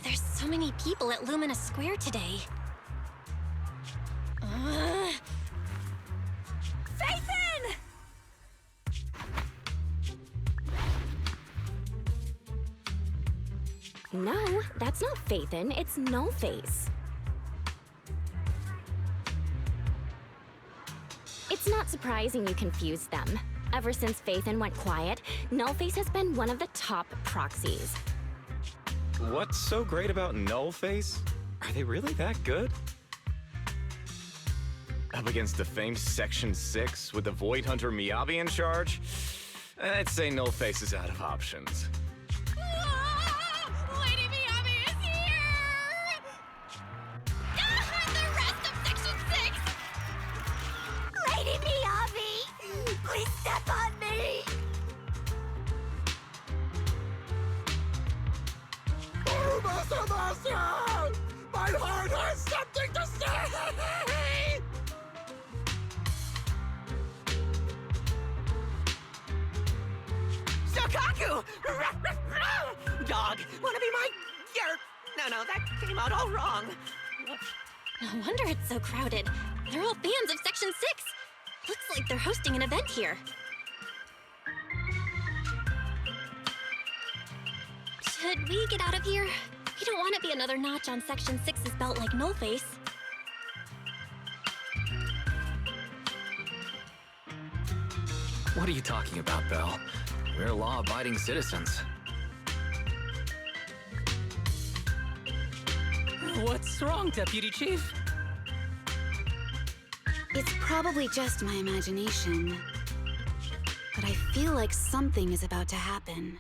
There's so many people at Lumina Square today. Phaethon! No, that's not Phaethon, it's Nullface. It's not surprising you confused them. Ever since Phaethon went quiet, Nullface has been one of the top proxies. What's so great about Nullface? Are they really that good? Up against the famed Section 6 with the Void Hunter Miyabi in charge? I'd say Nullface is out of options. Lady Miyabi is here! The rest of Section 6! Lady Miyabi! Please step on me! Oh, Master! My heart has something to say! Shokaku! Dog, wanna be my... No, that came out all wrong. No wonder it's so crowded. They're all fans of Section 6. Looks like they're hosting an event here. Should we get out of here? We don't want to be another notch on Section 6's belt like Nullface. What are you talking about, Belle? We're law-abiding citizens. What's wrong, Deputy Chief? It's probably just my imagination, but I feel like something is about to happen.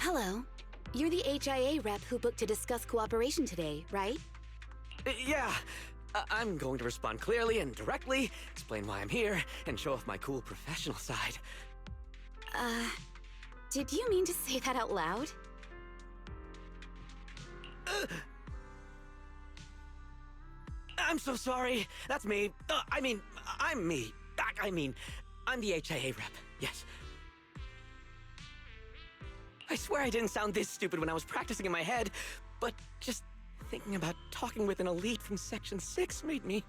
Hello. You're the HIA rep who booked to discuss cooperation today, right? Yeah. I'm going to respond clearly and directly, explain why I'm here, and show off my cool professional side. Did you mean to say that out loud? I'm so sorry. That's me. I'm me. I'm the HIA rep. Yes. I swear I didn't sound this stupid when I was practicing in my head, but just thinking about talking with an elite from Section 6 made me...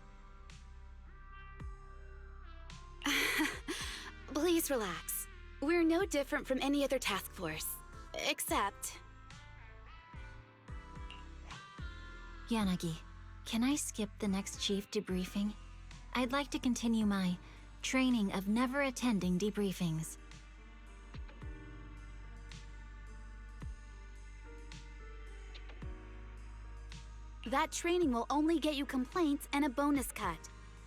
Please relax. We're no different from any other task force. Except... Yanagi, can I skip the next chief debriefing? I'd like to continue my training of never attending debriefings. That training will only get you complaints and a bonus cut.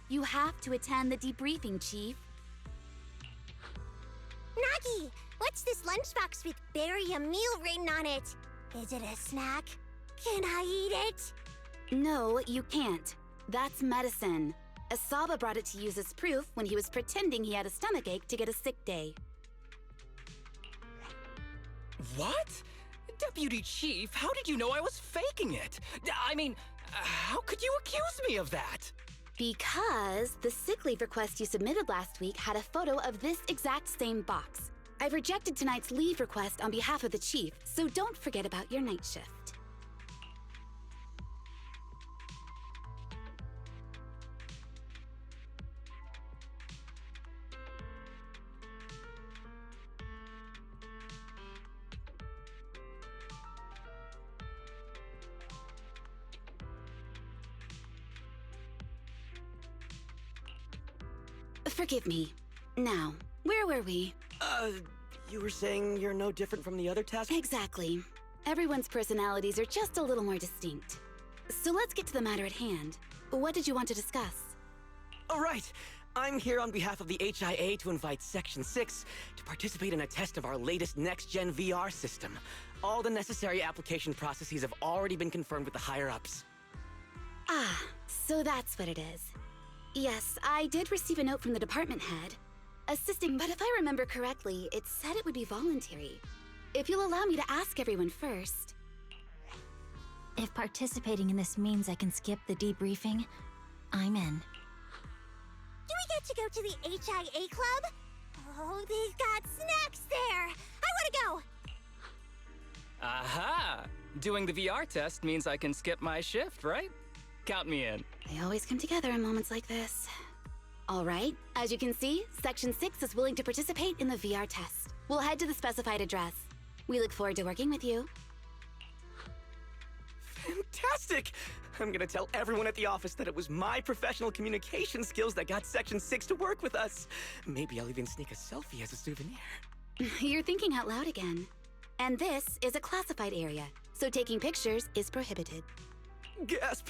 You have to attend the debriefing, Chief. Nagi, what's this lunchbox with "bury a meal" written on it? Is it a snack? Can I eat it? No, you can't. That's medicine. Asaba brought it to use as proof when he was pretending he had a stomachache to get a sick day. What? Deputy Chief, how did you know I was faking it? I mean, how could you accuse me of that? Because the sick leave request you submitted last week had a photo of this exact same box. I've rejected tonight's leave request on behalf of the Chief, so don't forget about your night shift. Forgive me. Now, where were we? You were saying you're no different from the other task? Exactly. Everyone's personalities are just a little more distinct. So let's get to the matter at hand. What did you want to discuss? All right. I'm here on behalf of the HIA to invite Section 6 to participate in a test of our latest next-gen VR system. All the necessary application processes have already been confirmed with the higher-ups. Ah, so that's what it is. Yes, I did receive a note from the department head. Assisting, but if I remember correctly, it said it would be voluntary. If you'll allow me to ask everyone first. If participating in this means I can skip the debriefing, I'm in. Do we get to go to the HIA club? Oh, they've got snacks there! I want to go! Aha! Doing the VR test means I can skip my shift, right? Count me in. They always come together in moments like this. All right, as you can see, Section 6 is willing to participate in the VR test. We'll head to the specified address. We look forward to working with you. Fantastic! I'm gonna tell everyone at the office that it was my professional communication skills that got Section 6 to work with us. Maybe I'll even sneak a selfie as a souvenir. You're thinking out loud again. And this is a classified area, so taking pictures is prohibited. Gasp!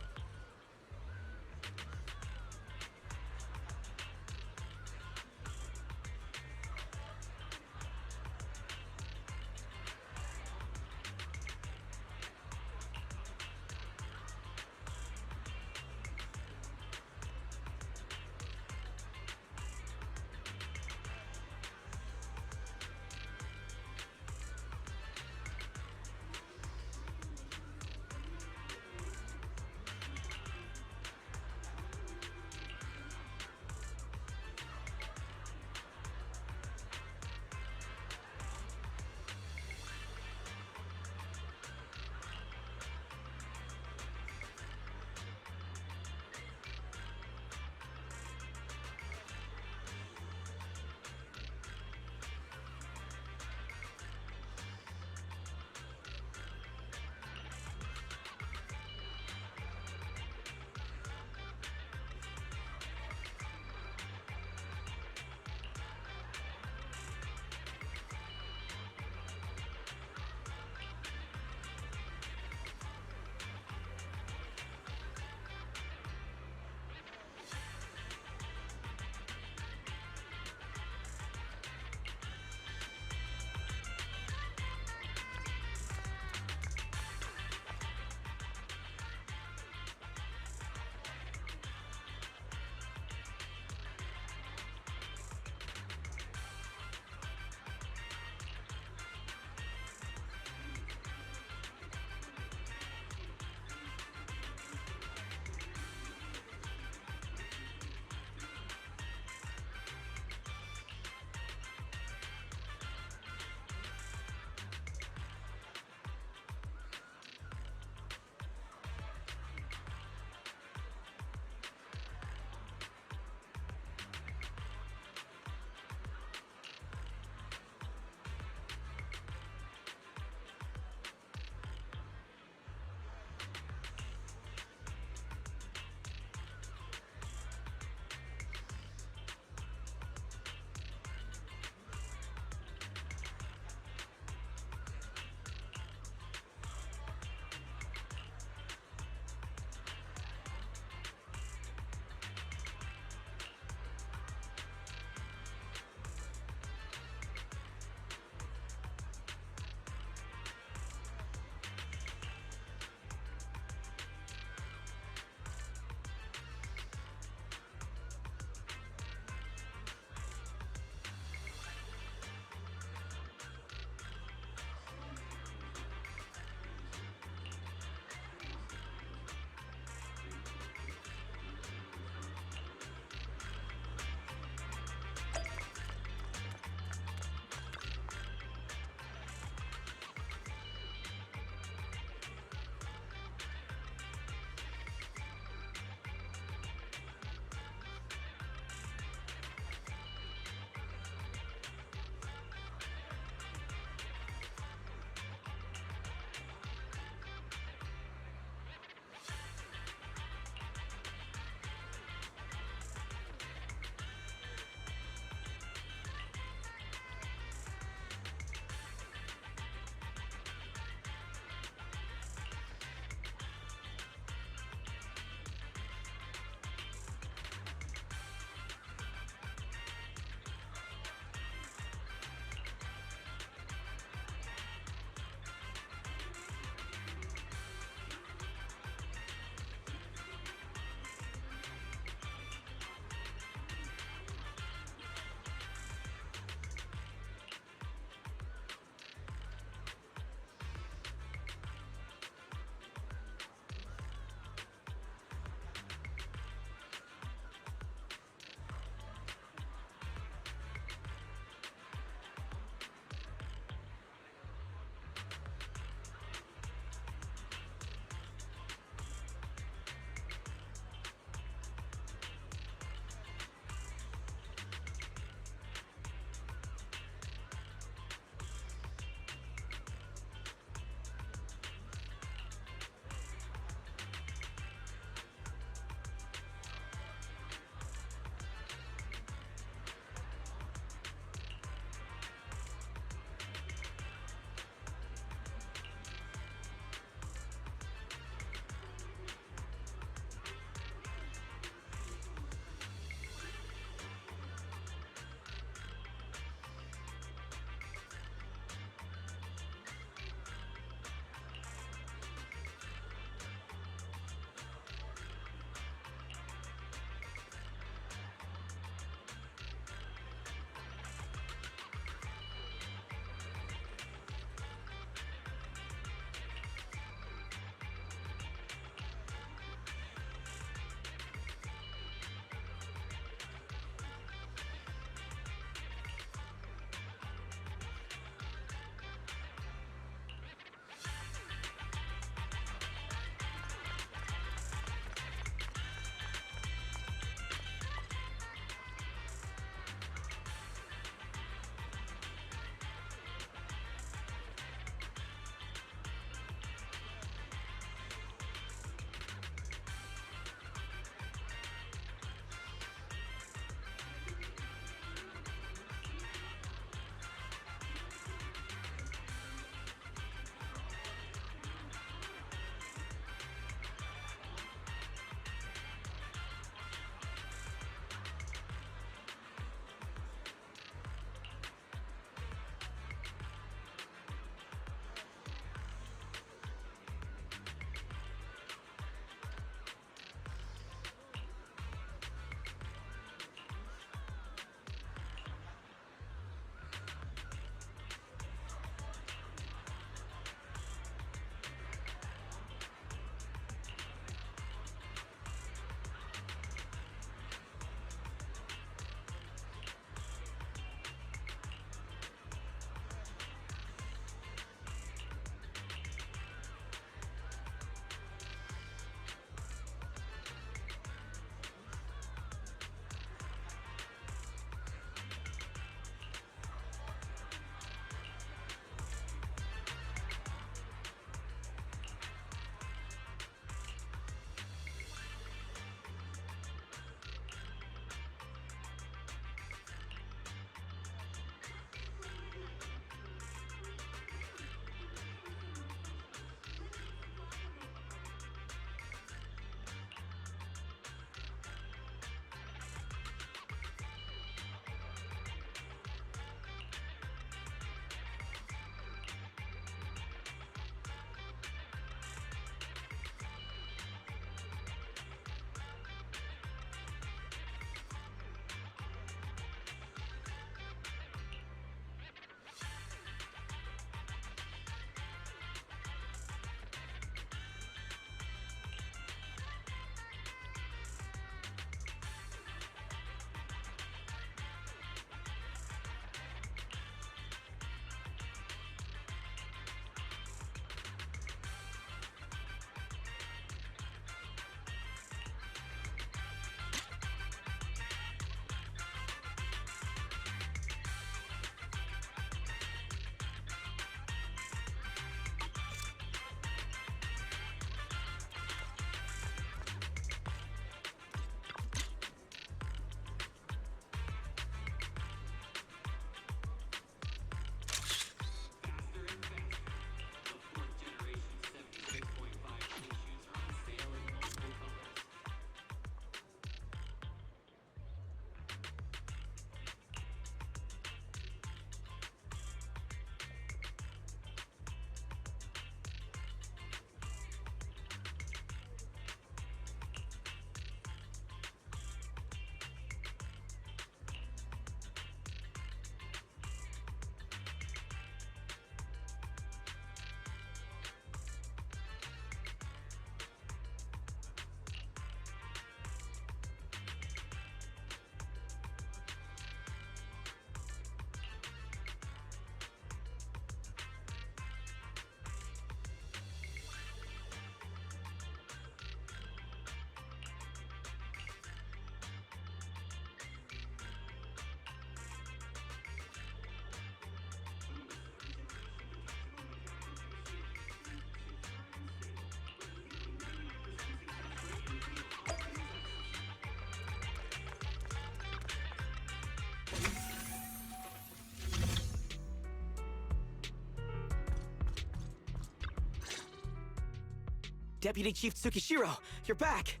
Deputy Chief Tsukishiro, you're back!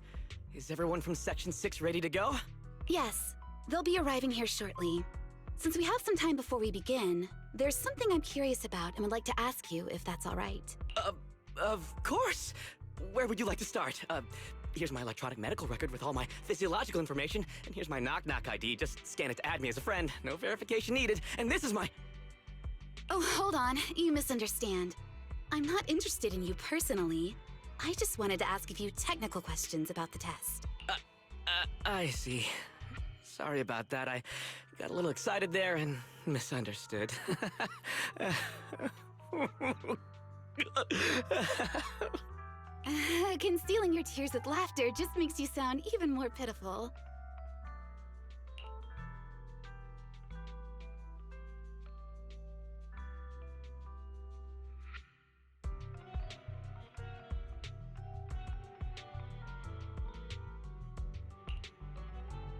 Is everyone from Section 6 ready to go? Yes, they'll be arriving here shortly. Since we have some time before we begin, there's something I'm curious about and would like to ask you if that's all right. Of course! Where would you like to start? Here's my electronic medical record with all my physiological information, and here's my knock-knock ID. Just scan it to add me as a friend. No verification needed. And this is my... Oh, hold on. You misunderstand. I'm not interested in you personally. I just wanted to ask a few technical questions about the test. I see. Sorry about that. I got a little excited there and misunderstood. Concealing your tears with laughter just makes you sound even more pitiful.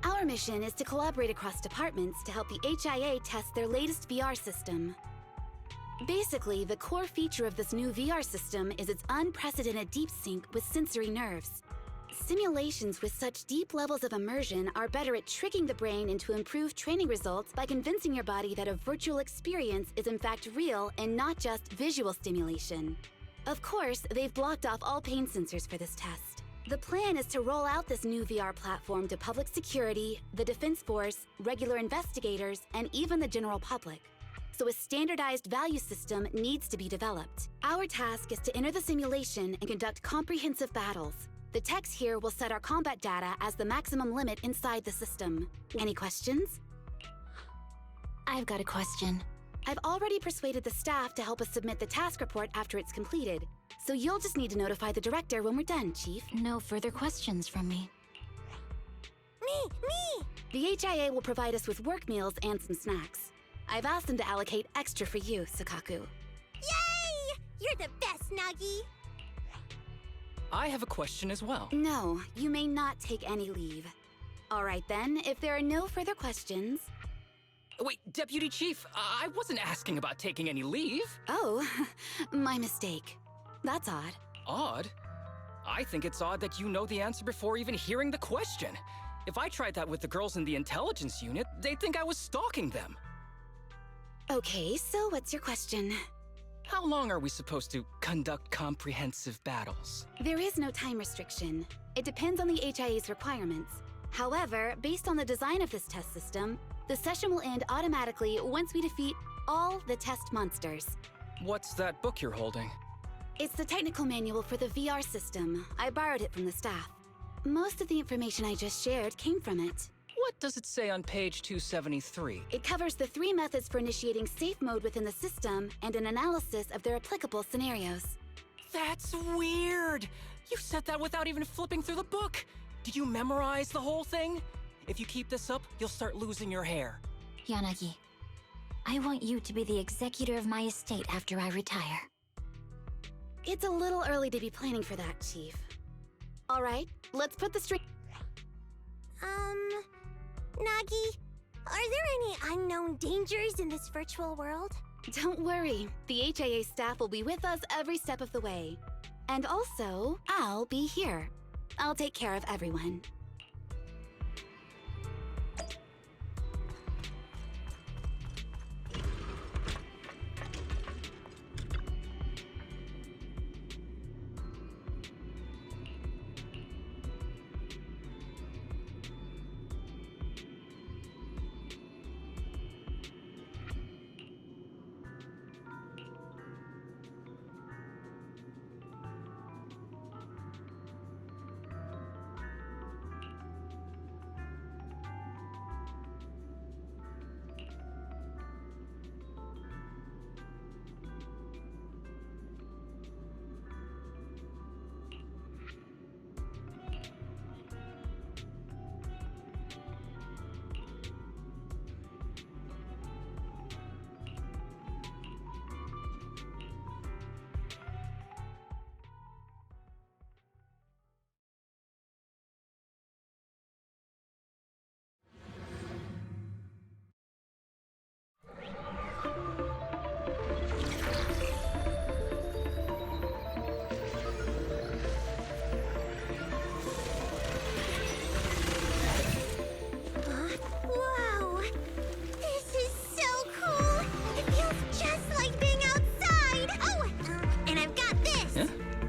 Our mission is to collaborate across departments to help the HIA test their latest VR system. Basically, the core feature of this new VR system is its unprecedented deep sync with sensory nerves. Simulations with such deep levels of immersion are better at tricking the brain into improved training results by convincing your body that a virtual experience is in fact real and not just visual stimulation. Of course, they've blocked off all pain sensors for this test. The plan is to roll out this new VR platform to public security, the Defense Force, regular investigators, and even the general public. So a standardized value system needs to be developed. Our task is to enter the simulation and conduct comprehensive battles. The techs here will set our combat data as the maximum limit inside the system. Any questions? I've got a question. I've already persuaded the staff to help us submit the task report after it's completed. So you'll just need to notify the director when we're done, Chief. No further questions from me. Me! The HIA will provide us with work meals and some snacks. I've asked them to allocate extra for you, Sakaku. Yay! You're the best, Nagi! I have a question as well. No, you may not take any leave. All right then, if there are no further questions... Wait, Deputy Chief, I wasn't asking about taking any leave. Oh, my mistake. That's odd. Odd? I think it's odd that you know the answer before even hearing the question. If I tried that with the girls in the intelligence unit, they'd think I was stalking them. Okay, so what's your question? How long are we supposed to conduct comprehensive battles? There is no time restriction. It depends on the HIA's requirements. However, based on the design of this test system, the session will end automatically once we defeat all the test monsters. What's that book you're holding? It's the technical manual for the VR system. I borrowed it from the staff. Most of the information I just shared came from it. What does it say on page 273? It covers the 3 methods for initiating safe mode within the system and an analysis of their applicable scenarios. That's weird! You said that without even flipping through the book! Did you memorize the whole thing? If you keep this up, you'll start losing your hair. Yanagi, I want you to be the executor of my estate after I retire. It's a little early to be planning for that, Chief. All right, let's put the string... Nagi, are there any unknown dangers in this virtual world? Don't worry, the HIA staff will be with us every step of the way. And also, I'll be here. I'll take care of everyone.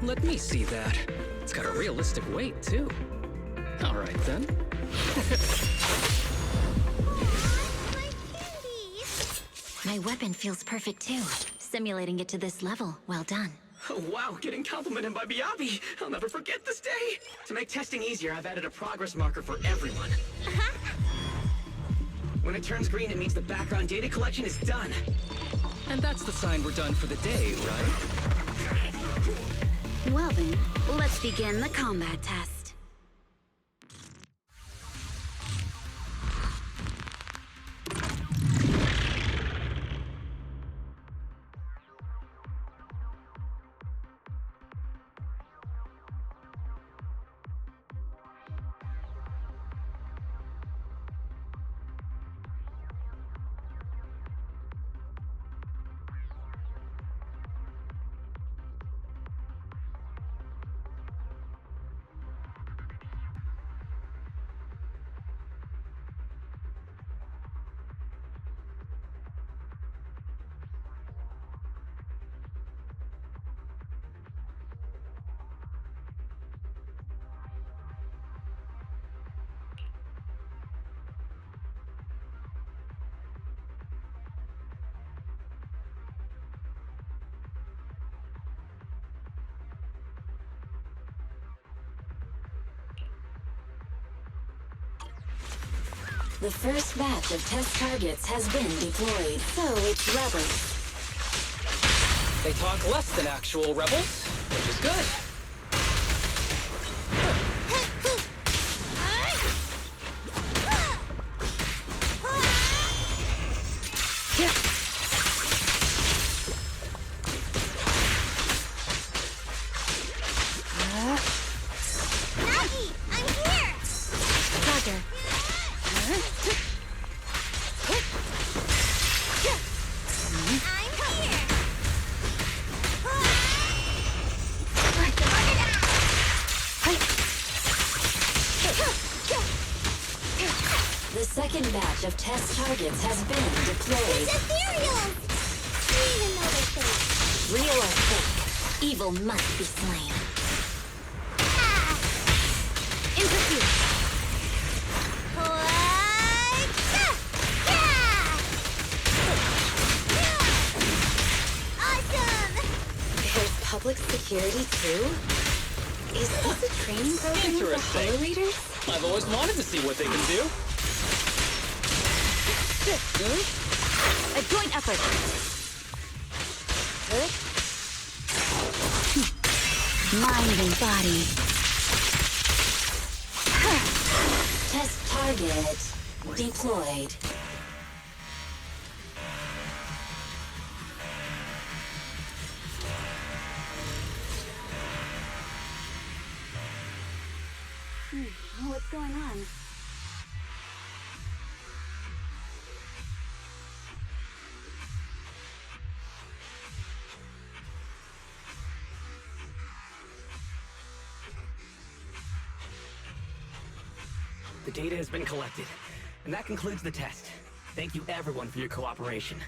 Let me see that. It's got a realistic weight, too. All right, then. My candies! My weapon feels perfect too. Simulating it to this level, well done. Oh, wow, getting complimented by Miyabi. I'll never forget this day. To make testing easier, I've added a progress marker for everyone. When it turns green, it means the background data collection is done. And that's the sign we're done for the day, right? Well then, let's begin the combat test. The first batch of test targets has been deployed. So it's rebels. They talk less than actual rebels, which is good. Maggie, I'm here! Roger. I'm here! The second batch of test targets has been deployed. It's ethereals! Even though they're fake. Real or fake, evil must be slain. Ah! Interfere. Awesome! There's public security too? Is this a training program for Interesting. Hollow Readers? I've always wanted to see what they can do. A joint effort. Mind and body. Test target deployed. What's going on? The data has been collected, and that concludes the test. Thank you everyone for your cooperation.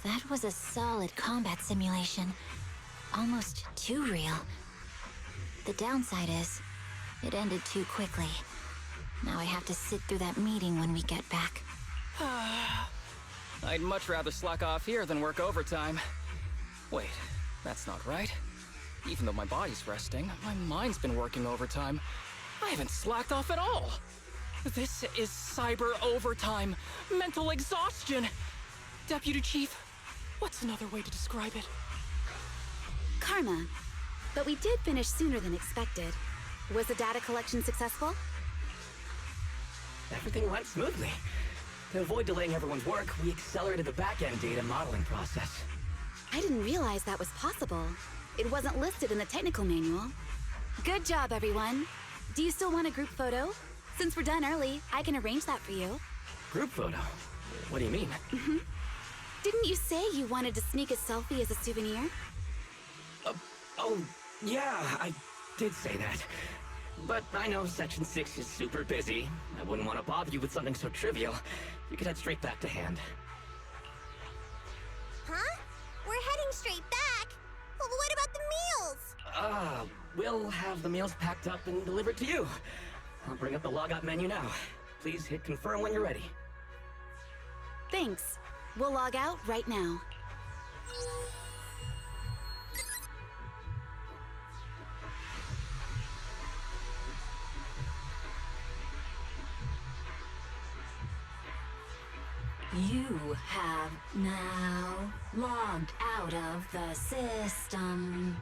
That was a solid combat simulation. Almost too real. The downside is, it ended too quickly. Now I have to sit through that meeting when we get back. I'd much rather slack off here than work overtime. Wait, that's not right. Even though my body's resting, my mind's been working overtime. I haven't slacked off at all. This is cyber overtime. Mental exhaustion. Deputy Chief, what's another way to describe it? Karma. But we did finish sooner than expected. Was the data collection successful? Everything went smoothly. To avoid delaying everyone's work, we accelerated the back-end data modeling process. I didn't realize that was possible. It wasn't listed in the technical manual. Good job, everyone. Do you still want a group photo? Since we're done early, I can arrange that for you. Group photo? What do you mean? Didn't you say you wanted to sneak a selfie as a souvenir? Oh, yeah, I did say that. But I know Section 6 is super busy. I wouldn't want to bother you with something so trivial. You could head straight back to hand. Huh? We're heading straight back? Well, what about the meals? We'll have the meals packed up and delivered to you. I'll bring up the logout menu now. Please hit confirm when you're ready. Thanks. We'll log out right now. You have now logged out of the system.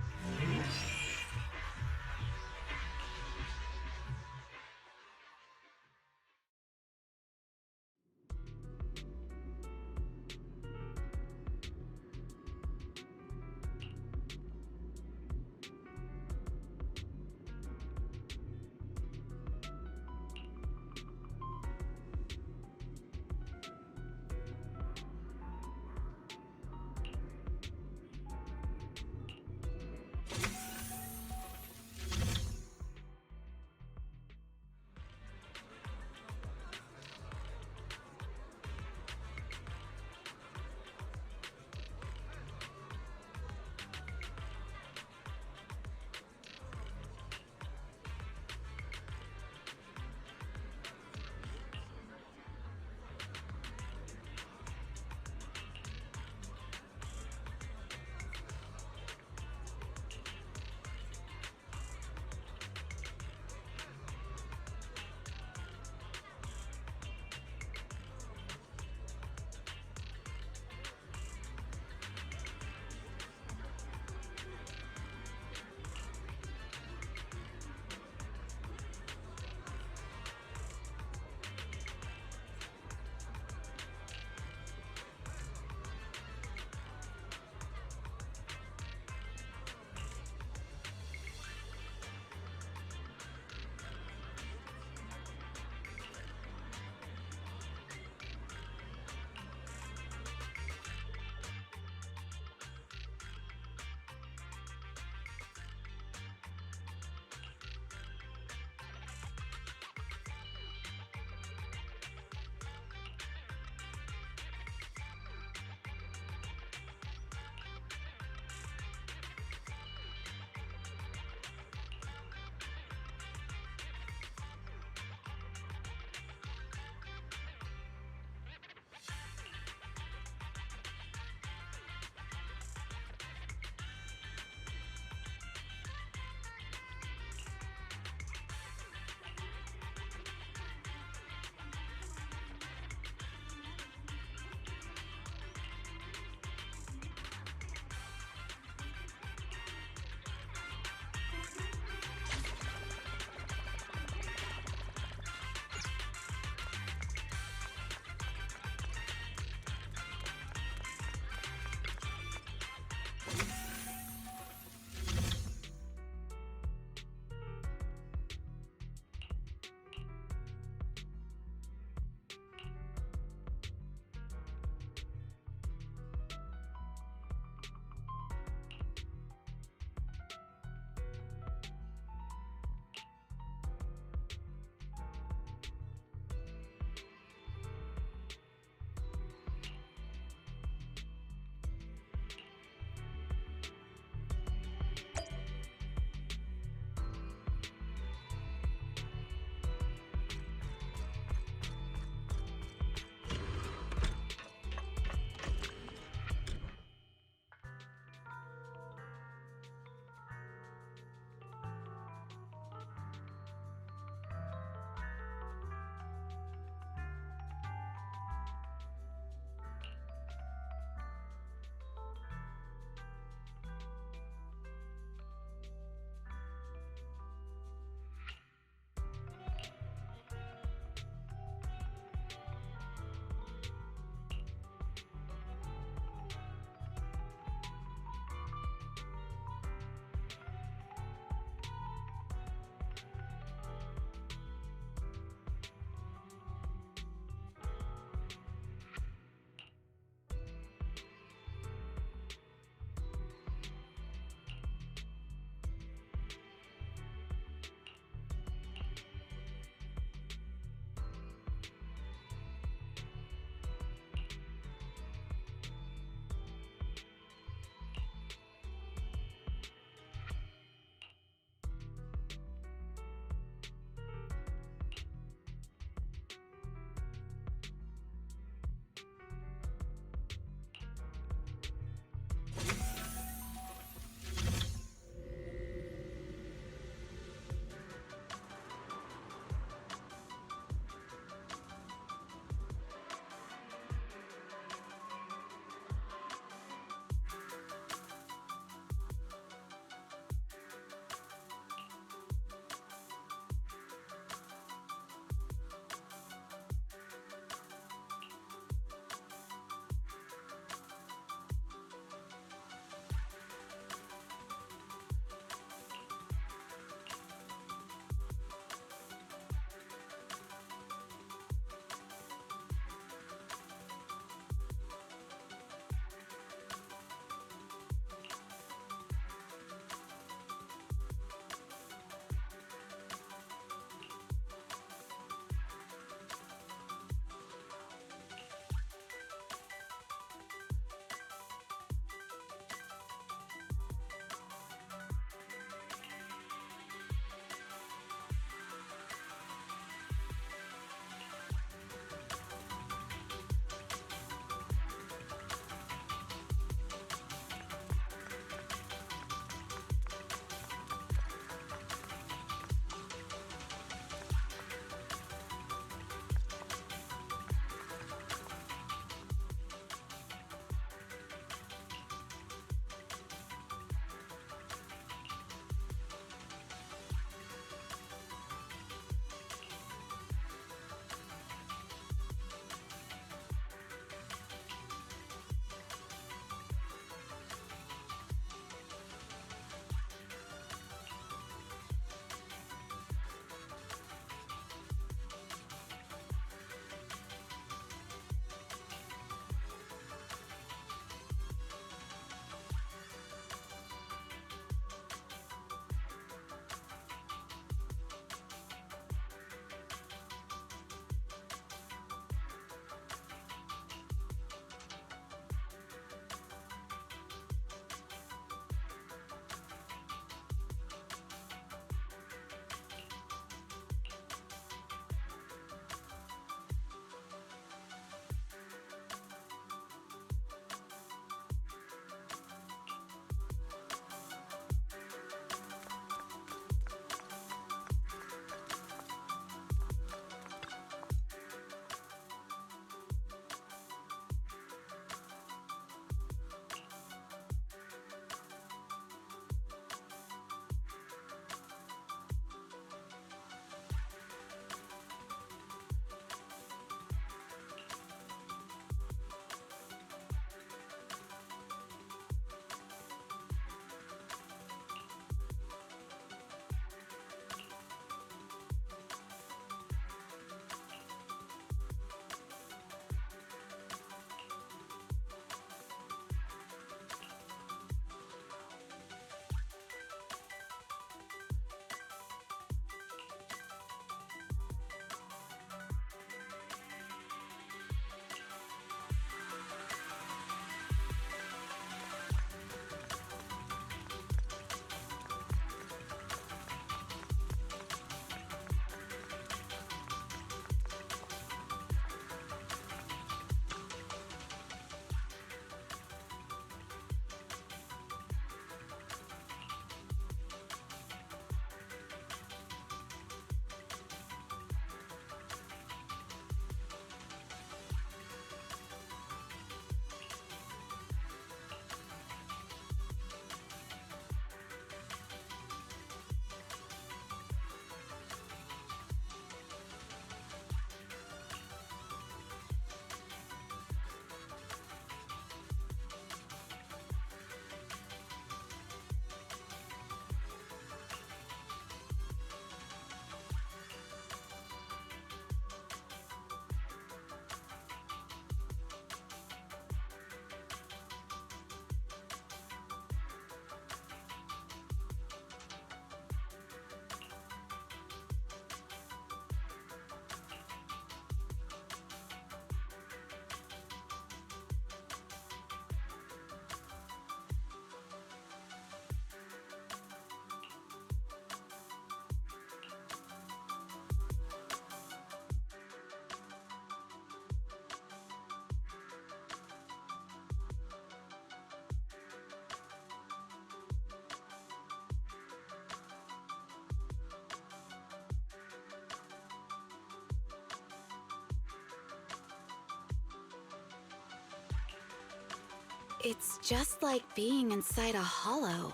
It's just like being inside a hollow.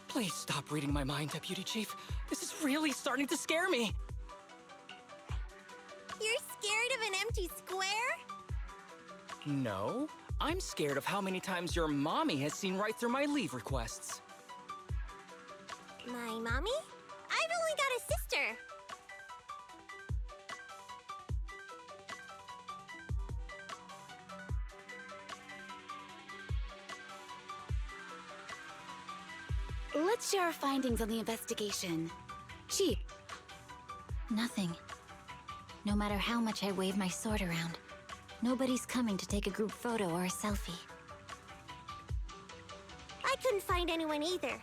Please stop reading my mind, Deputy Chief. This is really starting to scare me. You're scared of an empty square? No, I'm scared of how many times your mommy has seen right through my leave requests. My mommy? I've only got a sister. Let's share our findings on the investigation. Chief. Nothing. No matter how much I wave my sword around, nobody's coming to take a group photo or a selfie. I couldn't find anyone either.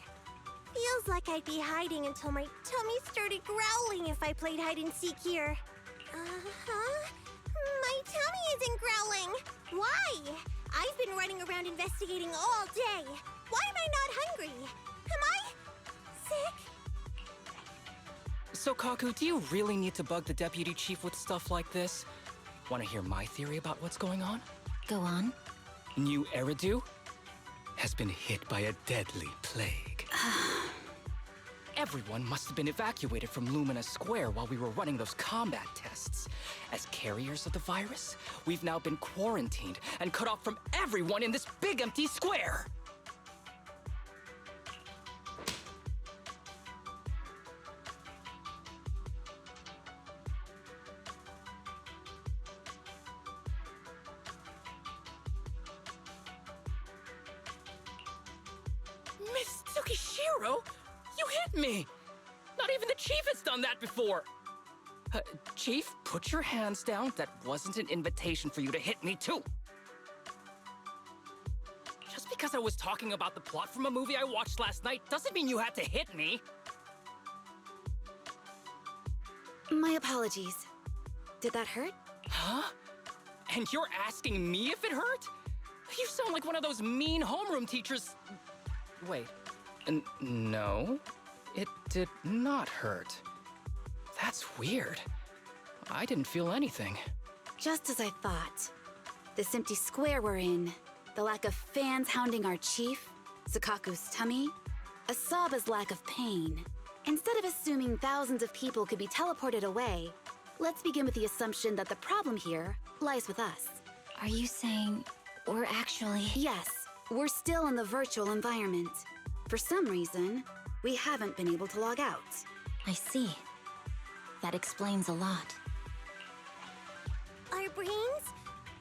Feels like I'd be hiding until my tummy started growling if I played hide and seek here. Uh-huh. My tummy isn't growling. Why? I've been running around investigating all day. Why am I not hungry? Am I sick? So, Kaku, do you really need to bug the Deputy Chief with stuff like this? Want to hear my theory about what's going on? Go on. New Eridu has been hit by a deadly plague. Everyone must have been evacuated from Lumina Square while we were running those combat tests. As carriers of the virus, we've now been quarantined and cut off from everyone in this big empty square. Miss Tsukishiro? You hit me! Not even the Chief has done that before! Chief, put your hands down. That wasn't an invitation for you to hit me, too. Just because I was talking about the plot from a movie I watched last night doesn't mean you had to hit me. My apologies. Did that hurt? Huh? And you're asking me if it hurt? You sound like one of those mean homeroom teachers. Wait. No. It did not hurt. That's weird. I didn't feel anything. Just as I thought. This empty square we're in, the lack of fans hounding our chief, Sukaku's tummy, Asaba's lack of pain. Instead of assuming thousands of people could be teleported away, let's begin with the assumption that the problem here lies with us. Are you saying we're actually... Yes, we're still in the virtual environment. For some reason, we haven't been able to log out. I see. That explains a lot. Our brains?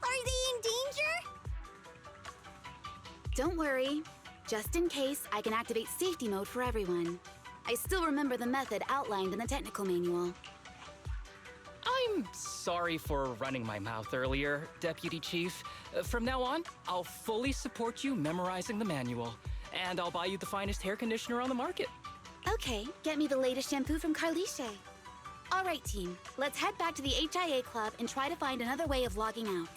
Are they in danger? Don't worry. Just in case, I can activate safety mode for everyone. I still remember the method outlined in the technical manual. I'm sorry for running my mouth earlier, Deputy Chief. From now on, I'll fully support you memorizing the manual. And I'll buy you the finest hair conditioner on the market. Okay, get me the latest shampoo from Carliche. All right, team. Let's head back to the HIA Club and try to find another way of logging out.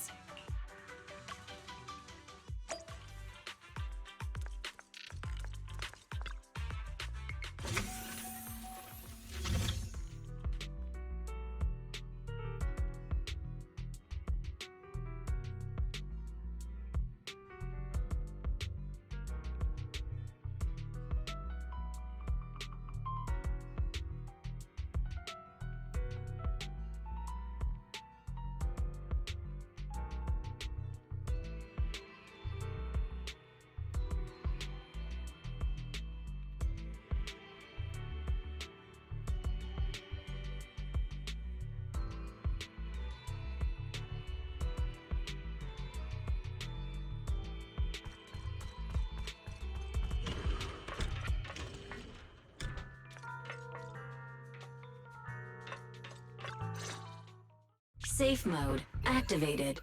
Safe mode activated.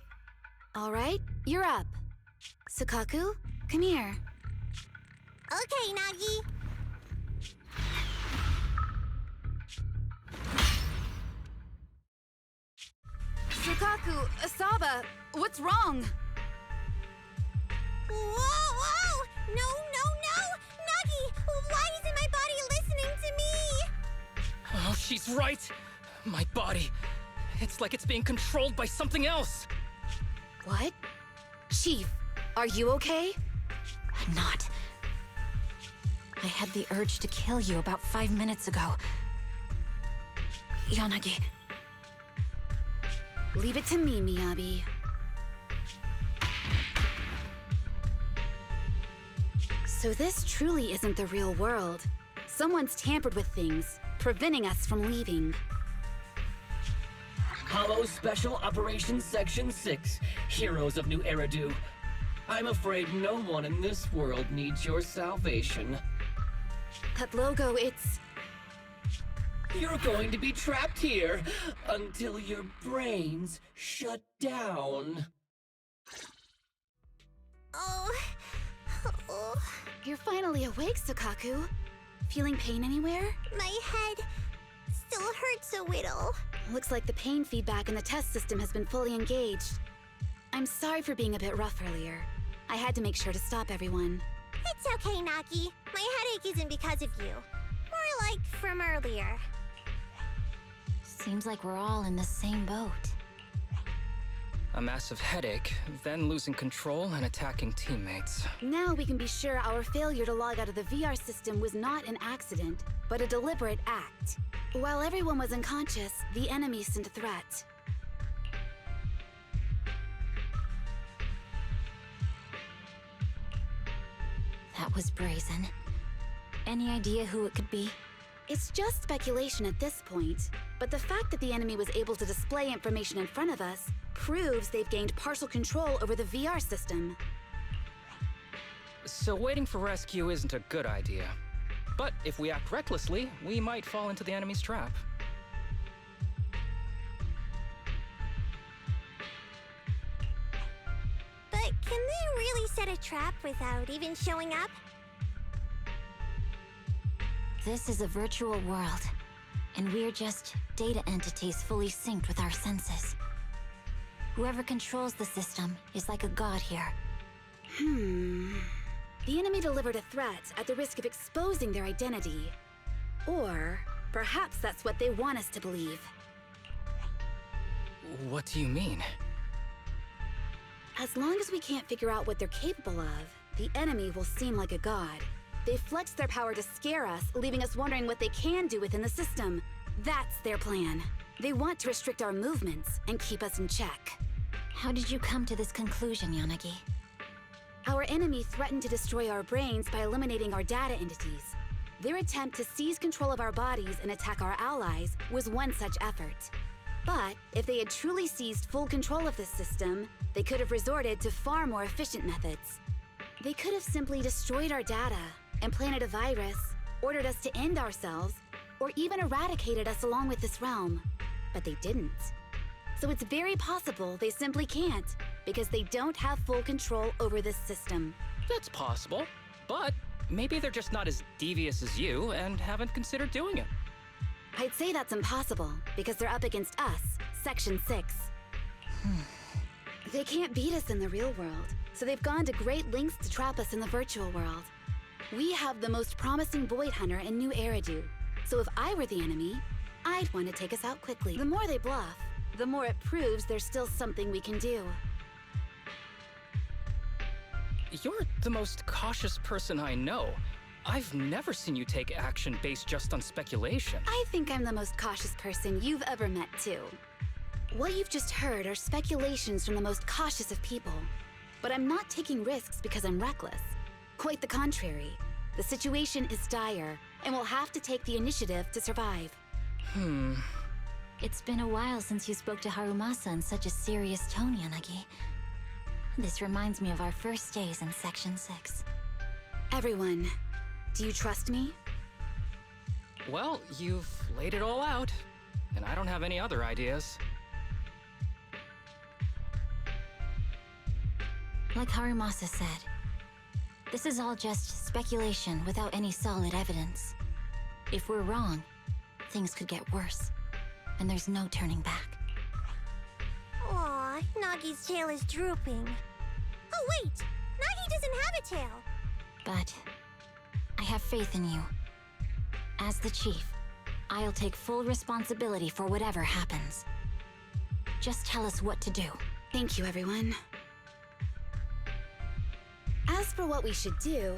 All right, you're up. Sukaku, come here. Okay, Nagi. Sukaku, Asaba, what's wrong? Whoa! No! Nagi! Why isn't my body listening to me? Oh, she's right. My body. It's like it's being controlled by something else. What? Chief, are you okay? I'm not. I had the urge to kill you about 5 minutes ago. Yanagi. Leave it to me, Miyabi. So this truly isn't the real world. Someone's tampered with things, preventing us from leaving. Hollow Special Operations Section 6, Heroes of New Eridu. I'm afraid no one in this world needs your salvation. That logo, it's... You're going to be trapped here until your brains shut down. Oh. You're finally awake, Sukaku. Feeling pain anywhere? My head still hurts a little. Looks like the pain feedback in the test system has been fully engaged. I'm sorry for being a bit rough earlier. I had to make sure to stop everyone. It's okay, Nagi. My headache isn't because of you. More like from earlier. Seems like we're all in the same boat. A massive headache, then losing control and attacking teammates. Now we can be sure our failure to log out of the VR system was not an accident, but a deliberate act. While everyone was unconscious, the enemy sent a threat. That was brazen. Any idea who it could be? It's just speculation at this point, but the fact that the enemy was able to display information in front of us proves they've gained partial control over the VR system. So waiting for rescue isn't a good idea. But if we act recklessly, we might fall into the enemy's trap. But can they really set a trap without even showing up? This is a virtual world, and we're just data entities fully synced with our senses. Whoever controls the system is like a god here. The enemy delivered a threat at the risk of exposing their identity. Or perhaps that's what they want us to believe. What do you mean? As long as we can't figure out what they're capable of, the enemy will seem like a god. They flex their power to scare us, leaving us wondering what they can do within the system. That's their plan. They want to restrict our movements and keep us in check. How did you come to this conclusion, Yanagi? Our enemy threatened to destroy our brains by eliminating our data entities. Their attempt to seize control of our bodies and attack our allies was one such effort. But if they had truly seized full control of this system, they could have resorted to far more efficient methods. They could have simply destroyed our data, implanted a virus, ordered us to end ourselves, or even eradicated us along with this realm. But they didn't. So it's very possible they simply can't, because they don't have full control over this system. That's possible, but maybe they're just not as devious as you and haven't considered doing it. I'd say that's impossible, because they're up against us, Section 6. They can't beat us in the real world, so they've gone to great lengths to trap us in the virtual world. We have the most promising Void Hunter in New Eridu, so if I were the enemy, I'd want to take us out quickly. The more they bluff, the more it proves there's still something we can do. You're the most cautious person I know. I've never seen you take action based just on speculation. I think I'm the most cautious person you've ever met, too. What you've just heard are speculations from the most cautious of people. But I'm not taking risks because I'm reckless. Quite the contrary. The situation is dire, and we'll have to take the initiative to survive. It's been a while since you spoke to Harumasa in such a serious tone, Yanagi. This reminds me of our first days in Section 6. Everyone, do you trust me? Well, you've laid it all out, and I don't have any other ideas. Like Harumasa said, this is all just speculation without any solid evidence. If we're wrong, things could get worse, and there's no turning back. Aw, Nagi's tail is drooping. Oh wait! Nagi doesn't have a tail! But I have faith in you. As the chief, I'll take full responsibility for whatever happens. Just tell us what to do. Thank you, everyone. As for what we should do,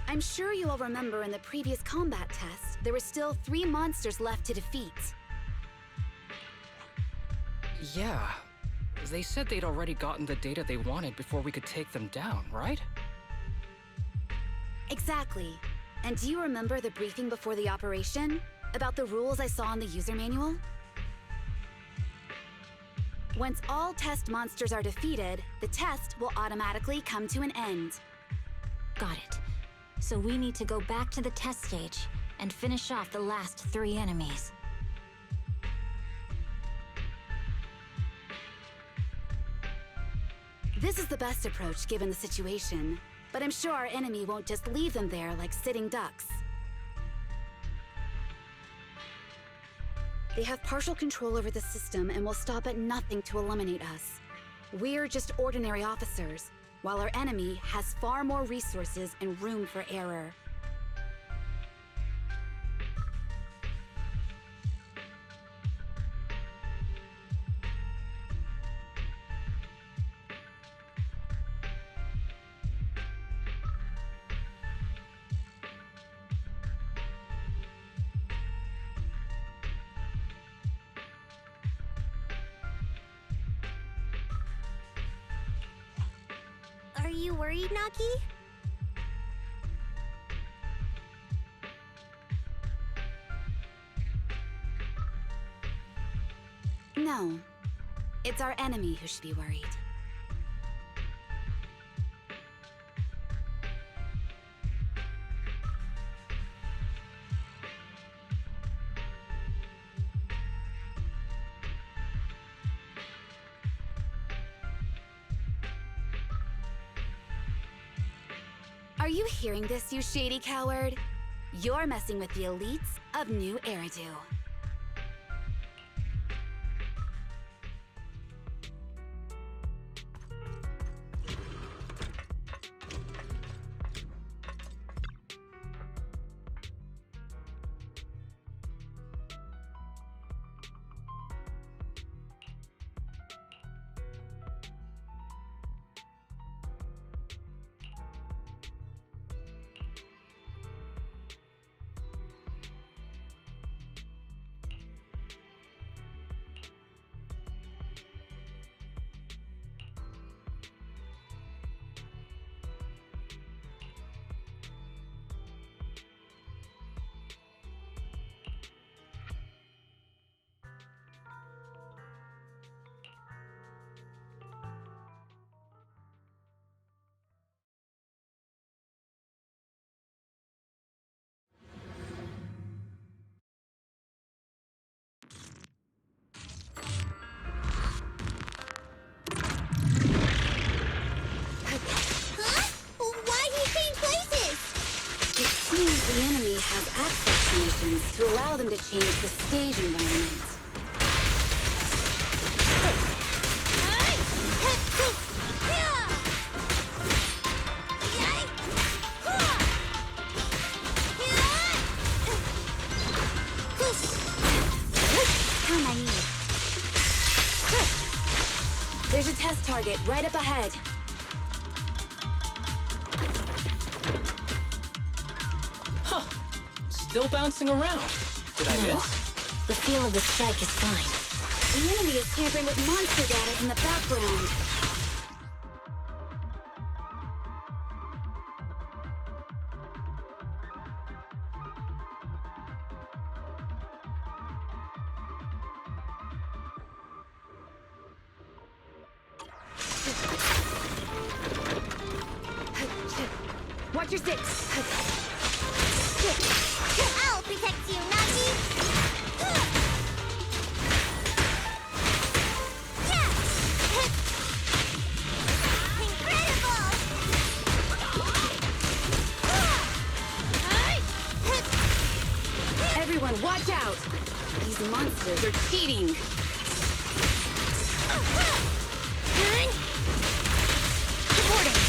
I'm sure you all remember in the previous combat test, there were still 3 monsters left to defeat. Yeah. They said they'd already gotten the data they wanted before we could take them down, right? Exactly. And do you remember the briefing before the operation? About the rules I saw in the user manual? Once all test monsters are defeated, the test will automatically come to an end. Got it. So we need to go back to the test stage and finish off the last 3 enemies. This is the best approach given the situation, but I'm sure our enemy won't just leave them there like sitting ducks. They have partial control over the system and will stop at nothing to eliminate us. We're just ordinary officers, while our enemy has far more resources and room for error. Are you worried, Naki? No. It's our enemy who should be worried. Are you hearing this, you shady coward? You're messing with the elites of New Eridu. The enemy has access to missions to allow them to change the stage environment. How naive. There's a test target right up ahead. Still bouncing around. Did I miss? The feel of the strike is fine. The enemy is tampering with monster data in the background. Watch your six. I'll protect you, Nagi! Incredible! Everyone, watch out! These monsters are cheating! Supporting!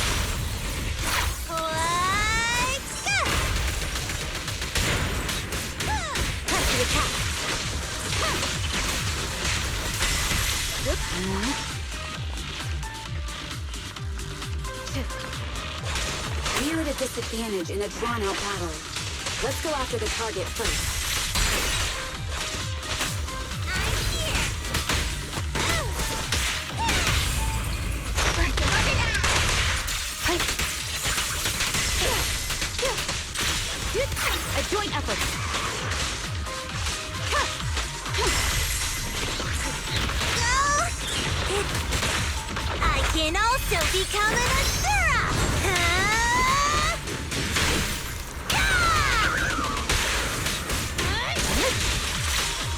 We're at a disadvantage in a drawn-out battle. Let's go after the target first. A joint effort. I can also become an Asura!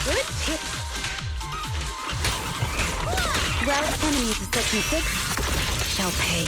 Good hit. Well, enemies of Section 6 shall pay.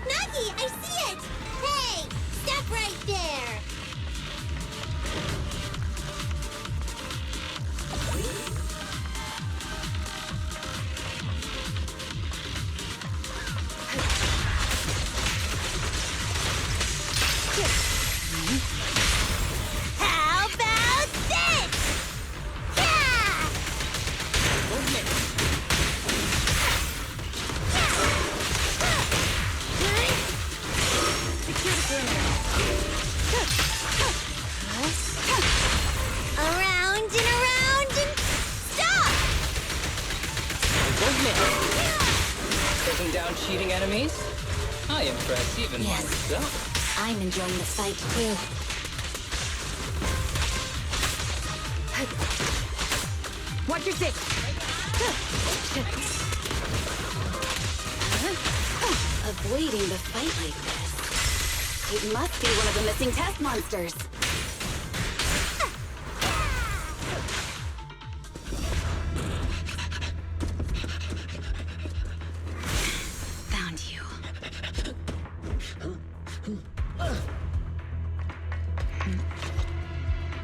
Nagi, I see it! Hey, stop right there! How about this? Yeah! Around and around and stop! Taking down cheating enemies? I impress even Yes. myself. I'm enjoying the fight too. Watch your six. Avoiding the fight like this. It must be one of the missing test monsters. Found you.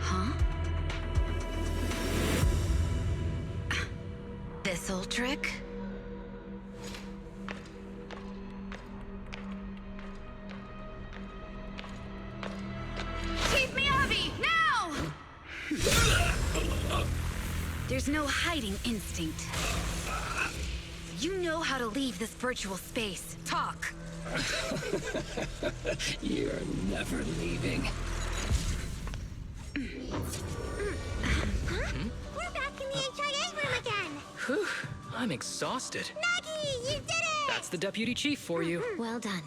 Huh? This old trick? Chief Miyabi, now! There's no hiding instinct. You know how to leave this virtual space. Talk. You're never leaving. We're back in the HIA room again! Whew, I'm exhausted. Nagi, you did it! That's the deputy chief for you. Well done.